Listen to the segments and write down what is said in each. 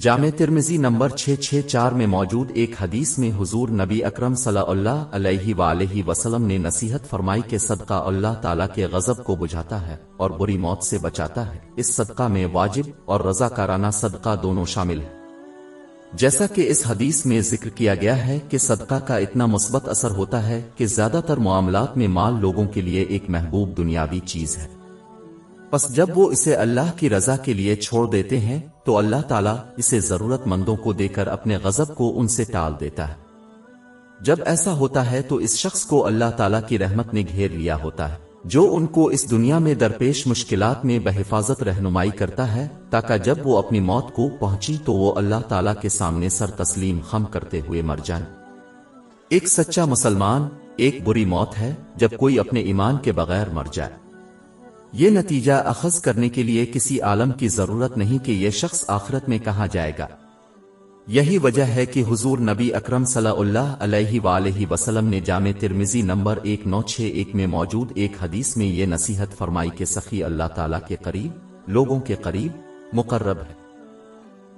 جامع ترمذی number 664 میں موجود ایک حدیث میں حضور نبی اکرم صلی اللہ علیہ وآلہ وسلم نے نصیحت فرمائی کہ صدقہ اللہ تعالیٰ کے غضب کو بجھاتا ہے اور بری موت سے بچاتا ہے۔ اس صدقہ میں واجب اور رضاکارانہ صدقہ دونوں شامل ہیں۔ جیسا کہ اس حدیث میں ذکر کیا گیا ہے کہ صدقہ کا اتنا مثبت اثر ہوتا ہے کہ زیادہ تر معاملات میں مال لوگوں کے لیے ایک محبوب دنیاوی چیز ہے، پس جب وہ اسے اللہ کی رضا کے لیے چھوڑ دیتے ہیں تو اللہ تعالیٰ اسے ضرورت مندوں کو دے کر اپنے غضب کو ان سے ٹال دیتا ہے۔ جب ایسا ہوتا ہے تو اس شخص کو اللہ تعالیٰ کی رحمت نے گھیر لیا ہوتا ہے، جو ان کو اس دنیا میں درپیش مشکلات میں بحفاظت رہنمائی کرتا ہے، تاکہ جب وہ اپنی موت کو پہنچی تو وہ اللہ تعالیٰ کے سامنے سر تسلیم خم کرتے ہوئے مر جائیں۔ ایک سچا مسلمان ایک بری موت ہے جب کوئی اپنے ایمان کے بغیر مر جائے۔ یہ نتیجہ اخذ کرنے کے لیے کسی عالم کی ضرورت نہیں کہ یہ شخص آخرت میں کہاں جائے گا۔ یہی وجہ ہے کہ حضور نبی اکرم صلی اللہ علیہ وآلہ وسلم نے جامع ترمذی نمبر 1961 میں موجود ایک حدیث میں یہ نصیحت فرمائی کہ سخی اللہ تعالیٰ کے قریب، لوگوں کے قریب مقرب ہے،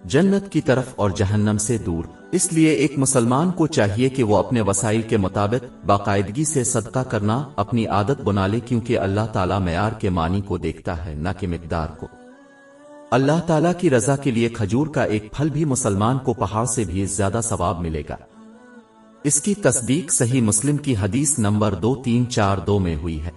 جنت کی طرف اور جہنم سے دور۔ اس لیے ایک مسلمان کو چاہیے کہ وہ اپنے وسائل کے مطابق باقاعدگی سے صدقہ کرنا اپنی عادت بنا لے، کیونکہ اللہ تعالیٰ معیار کے معنی کو دیکھتا ہے نہ کہ مقدار کو۔ اللہ تعالیٰ کی رضا کے لیے کھجور کا ایک پھل بھی مسلمان کو پہاڑ سے بھی زیادہ ثواب ملے گا۔ اس کی تصدیق صحیح مسلم کی حدیث نمبر 2342 میں ہوئی ہے۔